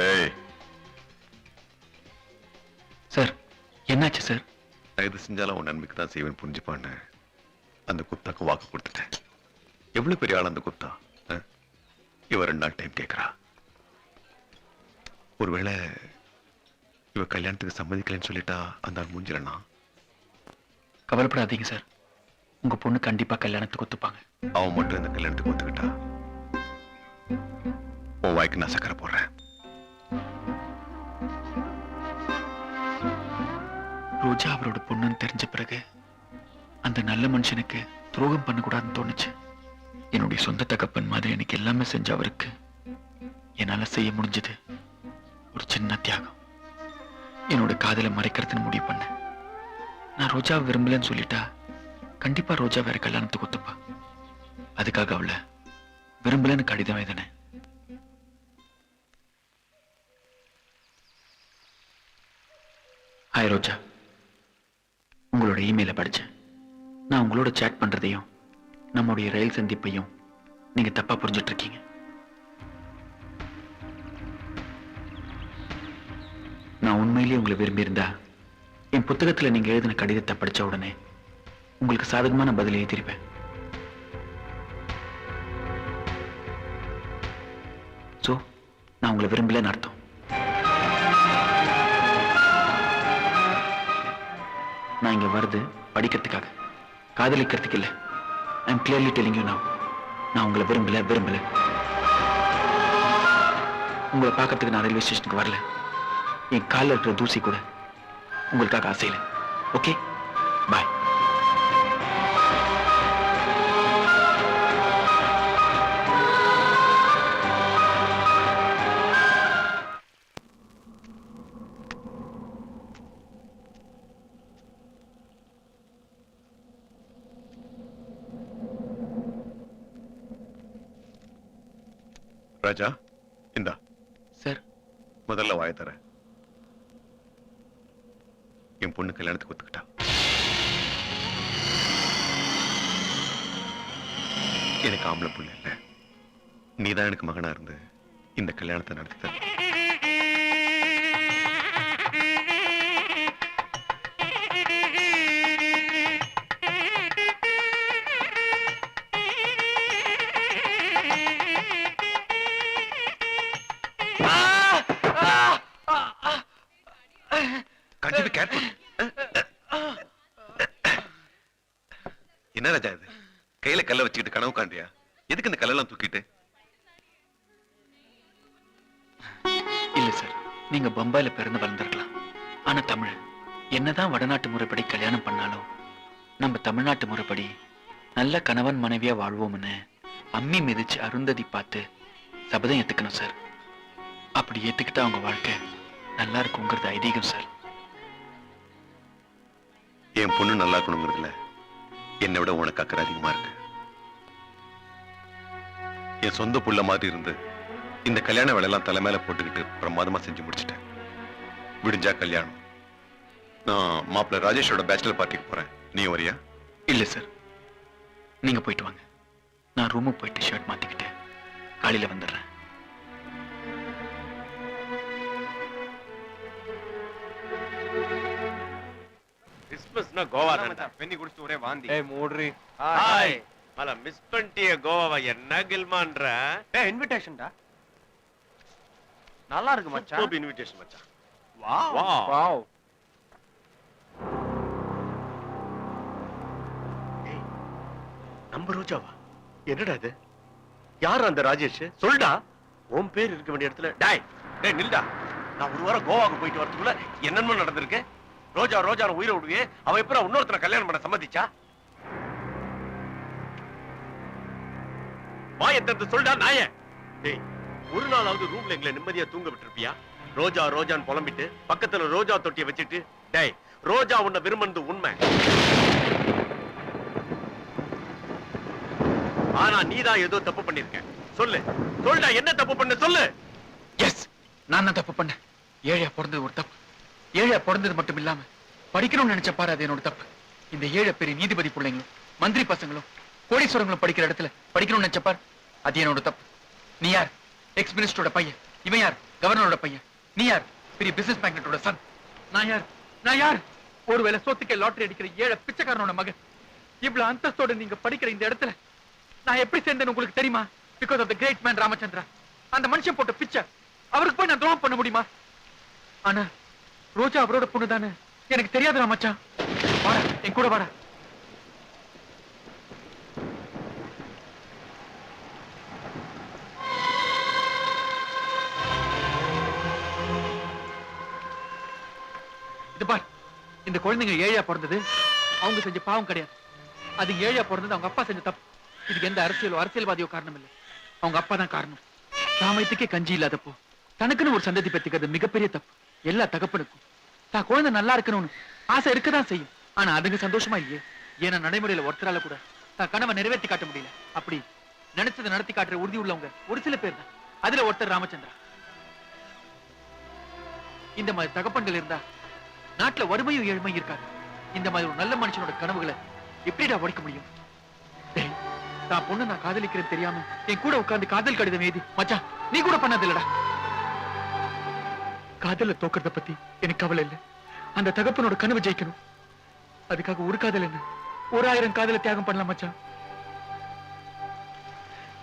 ஏய் சார், என்னாச்சு சார்? நான் எது செஞ்சாலும் உன் நன்மைக்கு தான் செய்வேன் புரிஞ்சுப்பான்னு அந்த குப்தாக்கு வாக்கு கொடுத்துட்டேன். எவ்வளவு பெரிய ஆள் அந்த குப்தா. இவ 2 நாள் டைம் கேட்கிறா. ஒருவேளை இவ கல்யாணத்துக்கு சம்மதிக்கலன்னு சொல்லிட்டா அந்த ஆள் மூஞ்சிலனா? கவலைப்படாதீங்க சார், உங்க பொண்ணு கண்டிப்பா கல்யாணத்துக்கு ஒத்துப்பாங்க. அவன் மட்டும் இந்த கல்யாணத்துக்கு ஒத்துக்கிட்டா உன் வாய்க்கு நான் சக்கரை போடுறேன். ரோஜா அவரோட பொண்ணுன்னு தெரிஞ்ச பிறகு அந்த நல்ல மனுஷனுக்கு துரோகம் பண்ணக்கூடாதுன்னு தோணுச்சு. என்னுடைய சொந்த தகப்பன் மாதிரி எனக்கு எல்லாமே செஞ்ச அவருக்கு என்னால செய்ய முடிஞ்சது ஒரு சின்ன தியாகம். என்னோட காதலை மறைக்கிறதுன்னு முடிவு பண்ணேன். நான் ரோஜாவை விரும்பலன்னு சொல்லிட்டா கண்டிப்பா ரோஜா வேற கல்யாணத்துக்கு ஒத்துப்பா. அதுக்காக அவளை விரும்பலன்னு கடிதம் எழுதினேன். ஹாய் ரோஜா, உங்களோட இமெயிலை படிச்சேன். நான் உங்களோட சேட் பண்றதையும் நம்முடைய ரயில் சந்திப்பையும் நீங்க தப்பா புரிஞ்சிட்டு இருக்கீங்க. நான் உண்மையிலேயே உங்களை விரும்பி இருந்தா என் புத்தகத்துல நீங்க எழுதின கடிதத்தை படிச்ச உடனே உங்களுக்கு சாதகமான பதில் எழுதிருப்பேன். சோ நான் உங்களை விரும்பலன்னு அர்த்தம். நான் இங்க வருது படிக்கிறதுக்காக, காதலிக்கிறதுக்கு இல்ல. I am clearly telling you now, நான் உங்களை விரும்பல. உங்களை பார்க்கறதுக்கு நான் ரயில்வே ஸ்டேஷனுக்கு வரல. என் காலில் இருக்கிற தூசி கூட உங்களுக்காக ஆசையில. ஓகே, பாய். ராஜா, இந்தா சார். முதல்ல வாய தர. என் பொண்ணு கல்யாணத்துக்கு ஒத்துக்கிட்டா. எனக்கு ஆம்பளை புள்ள இல்ல, நீதான் எனக்கு மகனா இருந்து இந்த கல்யாணத்தை நடத்தி தர. என்ன ராஜா இது? கையில கல்ல வச்சுக்கிட்டு கனவு காண்டியா? எதுக்கு இந்த கல்லெல்லாம் தூக்கிட்டு? இல்ல சார், நீங்க பம்பாயில பிறந்து வளர்ந்திருக்கலாம். ஆனா தமிழ் என்னதான் வடநாட்டு முறைப்படி கல்யாணம் பண்ணாலும் நம்ம தமிழ்நாட்டு முறைப்படி நல்ல கணவன் மனைவியா வாழ்வோம்னு அம்மி மிதிச்சு அருந்ததி பார்த்து சபதம் ஏத்துக்கணும் சார். அப்படி ஏத்துக்கிட்டா அவங்க வாழ்க்கை நல்லா இருக்குங்கிறது ஐதீகம் சார். என் பொண்ணு நல்லா இருக்கணுங்கிறதுல என்னை விட உனக்கு அக்கறை அதிகமா இருக்கு. என் சொந்த புள்ள மாதிரி இருந்து இந்த கல்யாண வேலையெல்லாம் தலைமையில போட்டுக்கிட்டு பிரமாதமா செஞ்சு முடிச்சிட்டேன். விடிஞ்சா கல்யாணம். நான் மாப்பிள்ள ராஜேஷோட பேச்சுலர் பார்ட்டிக்கு போறேன். நீ வரியா? இல்ல சார், நீங்க போயிட்டு வாங்க. நான் ரூமுக்கு போயிட்டு ஷர்ட் மாத்திக்கிட்டு காலையில வந்துடுறேன். கிறிஸ்மஸ்னா கோவா தானடா. வெண்ணி குடிச்சிட்டு ஒரே வாந்தி. ஏய் மூட்ரி. ஹாய். மல மிஸ் பண்ணிட்டிய கோவாவை. என்ன கில்மான்ற? ஏய் இன்விடேஷன்டா. நல்லா இருக்கு மச்சான். சூப்பர் இன்விடேஷன் மச்சான். வாவ். வாவ். ஏய் நம்ம ரோஜாவா? என்னடா இது? யார் அந்த ராஜேஷ்? சொல்டா. உன் பேர் இருக்க வேண்டிய இடத்துல. டேய் டேய் நில்டா. நான் ஒரு வாரம் கோவாக்கு போயிட்டு வரதுக்குள்ள என்னென்ன நடந்திருக்கு? ரோஜா ரோஜா உயிரை விடுவே. அவ எப்ப இன்னொருத்தனை கல்யாணம் பண்ண சம்மதிச்சா? வாயத்தை சொல்டா நாயே. டேய் ஒரு நாளாவது ரூம்ல எங்களை நிம்மதியா தூங்க விட்டுருப்பியா? ரோஜா ரோஜான்னு புலம்பிட்டு பக்கத்துல ரோஜா தொட்டியை வச்சுட்டு, டேய் ரோஜா உன்னை விரும்புறது உண்மை. ஆனா நீதான் ஏதோ தப்பு பண்ணிருக்க. சொல்லு சொல்டா, என்ன தப்பு பண்ண சொல்லு. எஸ், நான் தான் தப்பு பண்ணேன். ஏழையா பிறந்தது ஒரு தப்பு. ஏழையா பிறந்தது மட்டும் இல்லாம படிக்கணும்னு நினைச்ச பாரு, அது என்னோட தப்பு. இந்த ஏழை பெரிய நீதிபதி பிள்ளைங்களும் மந்திரி பசங்களும் கோடீஸ்வரங்களும் படிக்கிற இடத்துல படிக்கணும்னு நினைச்ச பாரு, அது என்னோட தப்பு. நீ யார்? எக்ஸ் மினிஸ்டரோட பையன். இவன் யார்? கவர்னரோட பையன். நீ யார்? பெரிய பிசினஸ் மேக்னட்டோட சன். நான் யார்? நான் யார்? ஒருவேளை சொத்துக்கே லாட்டரி அடிக்கிற ஏழை பிச்சைக்காரனோட மகன். இவ்வளவு அந்தஸ்தோட நீங்க படிக்கிற இந்த இடத்துல நான் எப்படி சேர்ந்தேன்னு உங்களுக்கு தெரியுமா? Because of the great man Ramachandra. அந்த மனுஷன் போட்ட பிச்சை அவருக்கு போய் நான் துரோகம் பண்ண முடியுமா? ஆனா ரோஜா அவரோட பொண்ணு தானே, எனக்கு தெரியாதுடா மச்சான். வாடா, என் கூட வாடா. இது பார், இந்த குழந்தைங்க ஏழையா பிறந்தது அவங்க செஞ்ச பாவம் கிடையாது. அது ஏழையா பிறந்தது அவங்க அப்பா செஞ்ச தப்பு. இதுக்கு எந்த அரசியல்வாதியோ காரணம் இல்லை, அவங்க அப்பா தான் காரணம். ராமயத்துக்கே கஞ்சி இல்லாதப்போ தனக்குன்னு ஒரு சந்ததி பெற்றுக்கிறது மிகப்பெரிய தப்பு. எல்லா தகப்பனுக்கும் தான் குழந்தை நல்லா இருக்கணும்னு ஆசை இருக்கதான் செய்யும். ஆனா அதுங்க சந்தோஷமா இல்லையே. ஏன்னா நடைமுறையில ஒருத்தரால கூட தான் கனவை நிறைவேற்றி காட்ட முடியல. அப்படி நினைச்சதை நடத்தி காட்டுற உறுதி உள்ளவங்க ஒரு சில பேர் தான். அதுல ஒருத்தர் ராமச்சந்திரா. இந்த மாதிரி தகப்பன்கள் இருந்தா நாட்டுல வறுமையும் ஏழ்மையும் இருக்காது. இந்த மாதிரி ஒரு நல்ல மனுஷனோட கனவுகளை எப்படிடா உடைக்க முடியும்? டேய், நான் பொண்ணு நான் காதலிக்கிறேன்னு தெரியாம என் கூட உட்கார்ந்து காதல் கடிதம் எழுதி மச்சான் நீ கூட பண்ணது இல்லடா. காதல தோக்கறத பத்தி எனக்கு கவலை இல்லை. அந்த தகப்பனோட கனவு ஜெயிக்கணும். அதுக்காக ஒரு காதல் என்ன 1000 காதலை தியாகம் பண்ணலாம் மச்சான்.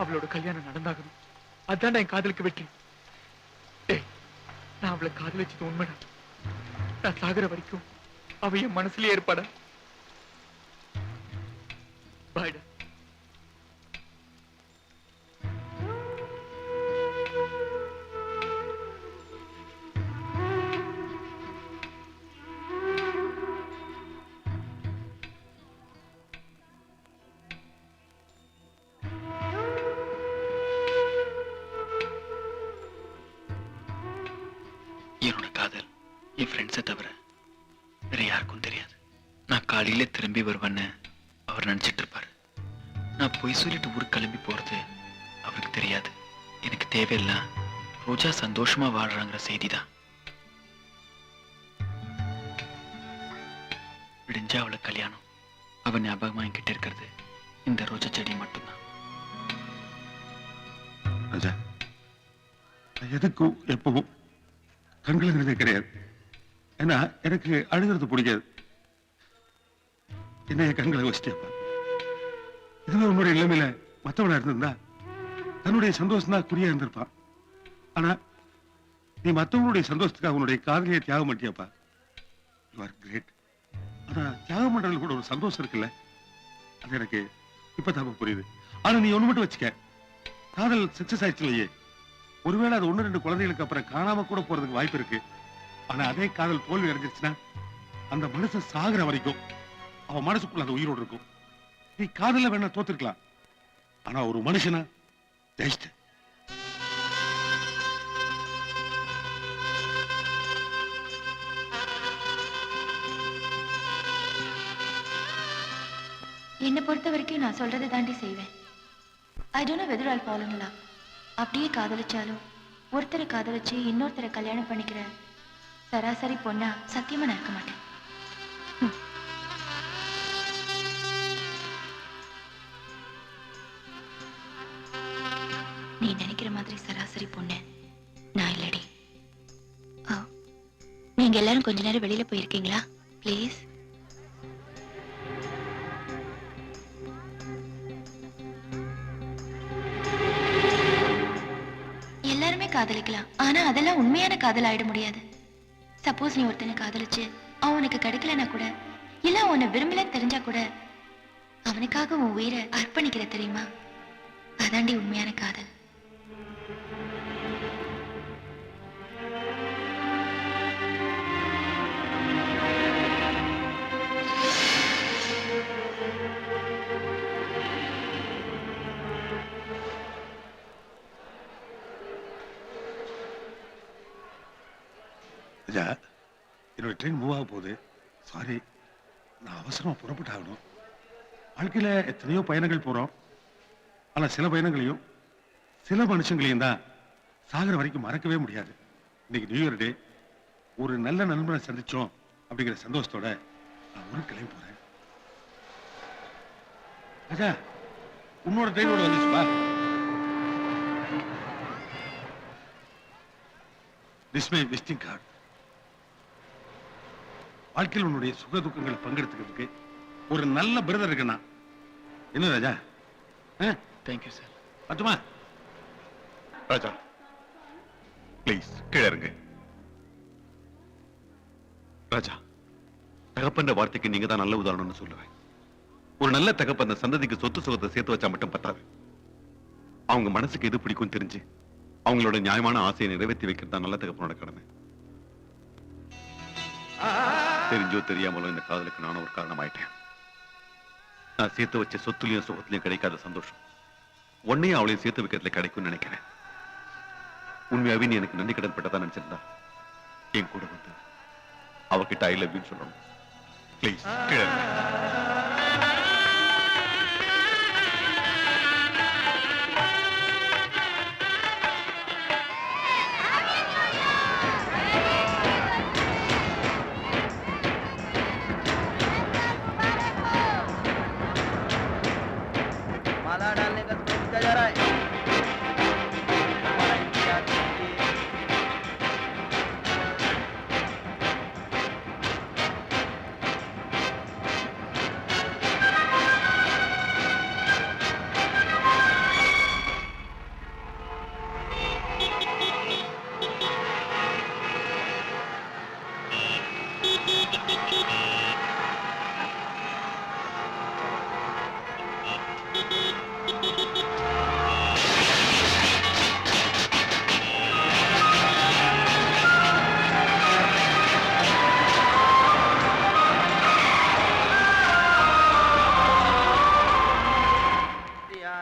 அவளோட கல்யாணம் நடந்தாகணும். அதான் என் காதலுக்கு வெற்றி. டேய், நான் அவளை காதலிச்சது உண்மைடா. நான் சாகர வரைக்கும் அவ என் மனசுலயே இருப்பாடா. பாய்டா. என்னோட காதல் என் ஃப்ரெண்ட்ஸை தவிர வேற யாருக்கும் தெரியாது. நான் காலையில திரும்பி வருவேன்னு அவர் நினைச்சிட்டு இருப்பாரு. நான் பொய் சொல்லிட்டு ஊருக்கு கிளம்பி போறது அவருக்கு தெரியாது. எனக்கு தேவையில்லை ரோஜா சந்தோஷமா வாழ்றாங்கிற செய்தி தான். விடிஞ்சா அவளை கல்யாணம். அவன் ஞாபகமா என்கிட்ட இருக்கிறது இந்த ரோஜா செடி மட்டும்தான். ராஜா, எதுக்கும் எப்பவும் கண்களுங்கிறதே கிடையாது. ஏன்னா எனக்கு அழுகிறது பிடிக்காது. என்ன என் கண்களை வச்சுட்டேப்பா. இதுவே உன்னுடைய இளமையில மற்றவனா இருந்திருந்தா தன்னுடைய சந்தோஷம் தான் குறியா இருந்திருப்பான். ஆனா நீ மற்றவங்களுடைய சந்தோஷத்துக்காக உன்னுடைய காதலியை தியாகம் பண்ணிட்டியாப்பா. You are great. ஆனா தியாகம் பண்றதுல கூட ஒரு சந்தோஷம் இருக்குல்ல, அது எனக்கு இப்பதான் புரியுது. ஆனா நீ ஒண்ணு மட்டும் வச்சுக்க, காதல் சக்சஸ் ஆயிடுச்சு இல்லையே, ஒருவேளை அது 1-2 குழந்தைகளுக்கு அப்புறம் காணாம கூட போறதுக்கு வாய்ப்பு இருக்கு. ஆனா அதே காதல் தோல்வி அடைஞ்சிருச்சுன்னா அந்த மனுஷன் சாகுற வரைக்கும் அவன் மனசுக்குள்ள அது உயிரோடு இருக்கும். நீ காதல வேணா தோத்துருக்கலாம், ஆனா ஒரு மனுஷனா ஜெயிச்சிட்ட. என்னை பொறுத்த வரைக்கும் நான் சொல்றதை தாண்டி செய்வேன். I don't know whether Jal follow in love. அப்படியே காதலிச்சாலும் ஒருத்தரை காதலிச்சு இன்னொருத்தரை கல்யாணம் பண்ணிக்கிற சராசரி பொண்ணா சத்தியமா நான் இருக்க மாட்டேன். நீ நினைக்கிற மாதிரி சராசரி பொண்ணு நான் இல்லடி. நீங்க எல்லாரும் கொஞ்ச நேரம் வெளியில போயிருக்கீங்களா ப்ளீஸ்? எல்லாருமே காதலிக்கலாம், ஆனா அதெல்லாம் உண்மையான காதல் ஆயிட முடியாது. சப்போஸ் நீ ஒருத்தனை காதலிச்சு அவனுக்கு கிடைக்கலன்னா கூட, இல்ல அவனை விரும்பல தெரிஞ்சா கூட அவனுக்காக உன் உயிரை அர்ப்பணிக்கிற தெரியுமா? அதாண்டி உண்மையான காதல். ராஜா, என்னோட ட்ரெயின் மூவ் ஆக போகுது. சாரி, நான் அவசரமா புறப்பட்டு ஆகணும். வாழ்க்கையில எத்தனையோ பயணங்கள் போறோம். ஆனா சில பயணங்களையும் சில மனுஷங்களையும் தான் சாகர வரைக்கும் மறக்கவே முடியாது. இன்னைக்கு நியூ இயர் டே, ஒரு நல்ல நண்பனை சந்திச்சோம் அப்படிங்கிற சந்தோஷத்தோட நான் ஊருக்கு கிளம்பி போறேன். ராஜா, உன்னோட ட்ரெயினோட வந்துச்சுப்பா. This my visiting card. வாழ்க்கையில் உன்னுடைய சுக துக்கங்களை பங்கெடுத்துக்கிறதுக்கு ஒரு நல்ல பிரதர் இருக்குண்ணா. என்ன ராஜா? Thank you sir. பத்துமா? ராஜா ப்ளீஸ் கீழே இருங்க. ராஜா, தகப்பன்ற வார்த்தைக்கு நீங்க தான் நல்ல உதாரணம்னு சொல்லுவேன். ஒரு நல்ல தகப்பன் அந்த சந்ததிக்கு சொத்து சுகத்தை சேர்த்து வச்சா மட்டும் பத்தாது. அவங்க மனசுக்கு எது பிடிக்கும் தெரிஞ்சு அவங்களோட நியாயமான ஆசையை நிறைவேற்றி வைக்கிறது தான் நல்ல தகப்பனோட கடமை. தெரிஞ்சோ தெரியாமலோ இந்த காதலுக்கு நானும் ஒரு காரணம் ஆயிட்டேன். நான் சேர்த்து வச்ச சொத்துலயும் சுகத்திலையும் கிடைக்காத சந்தோஷம் உன்னையும் அவளையும் சேர்த்து வைக்கிறதுல கிடைக்கும்னு நினைக்கிறேன். உண்மையாவே நீ எனக்கு நன்றி கடன் பட்டதா நினைச்சிருந்தா என் கூட வந்து அவகிட்ட ஐ லவ் யூ சொல்லணும். ப்ளீஸ் கீழே माला डालने का स्प्रे किया जा रहा है।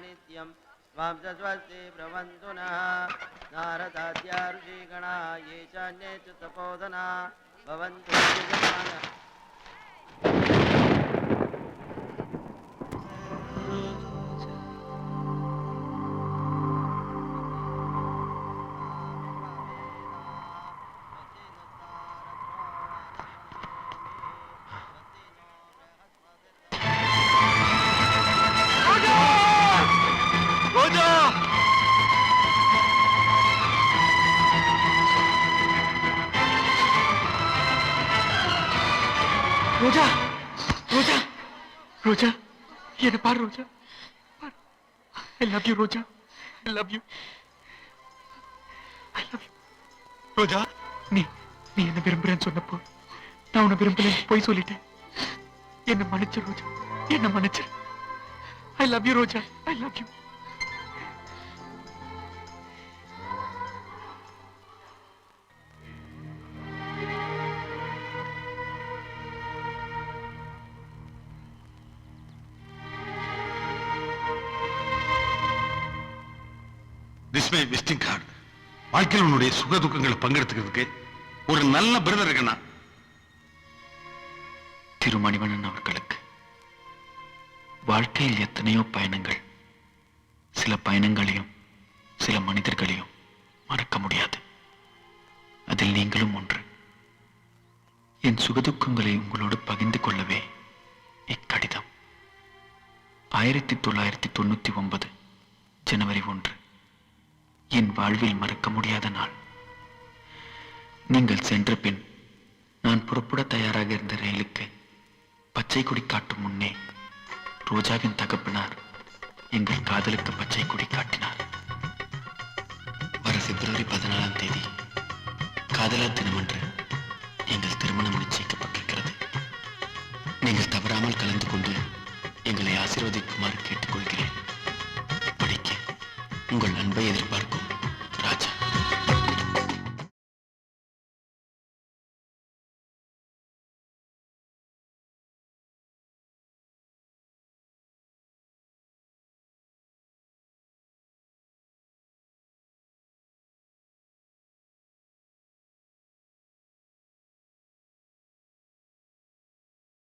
नित्यं स्वांसस्वस्ति प्रवन्तु नः नारदाद्या ऋषिगणा ये चान्ये च तपोधना भवन्तु यजमानः। ரோஜா, ரோஜா, ரோஜா, என்ன பாரு Roja. I love you Roja. I love you. I love you. Roja, நீ நீ என்ன விரும்புறேன்னு சொன்னப்போ நான் உன்னை விரும்பலன்னு போய் சொல்லிட்டேன். என்ன மன்னிச்சு ரோஜா, என்ன மன்னிச்சு. ஐ love you Roja. I love you. This my visiting card. வாழ்க்கையில் உன்னுடைய சுக துக்கங்களை பங்கெடுத்துக்கிறதுக்கு ஒரு நல்ல பிரதர் இருக்குண்ணா. திருமணிவண்ணன் அவர்களுக்கு வாழ்க்கையில் எத்தனையோ பயணங்கள். சில பயணங்களையும் சில மனிதர்களையும் மறக்க முடியாது. அதில் நீங்களும் ஒன்று. என் சுகதுக்கங்களை உங்களோடு பகிர்ந்து கொள்ளவே இக்கடிதம். 1999 ஜனவரி 1. என் வாழ்வில் மறக்க முடியாத நாள். நீங்கள் சென்ற பின் நான் புறப்பட தயாராக இருந்த ரயிலுக்கு பச்சை கொடி காட்டும் முன்னே ரோஜாவின் தகப்பனார் எங்கள் காதலுக்கு பச்சை கொடி காட்டினார். வர பிப்ரவரி 14ஆம் தேதி காதலர் தினமன்று எங்கள் திருமணம் நிச்சயிக்கப்பட்டிருக்கிறது. நீங்கள் தவறாமல் கலந்து கொண்டு எங்களை ஆசீர்வதிக்குமாறு கேட்டுக்கொள்கிறேன். படிக்க உங்கள் அன்பை எதிர்பார்க்கிறேன்.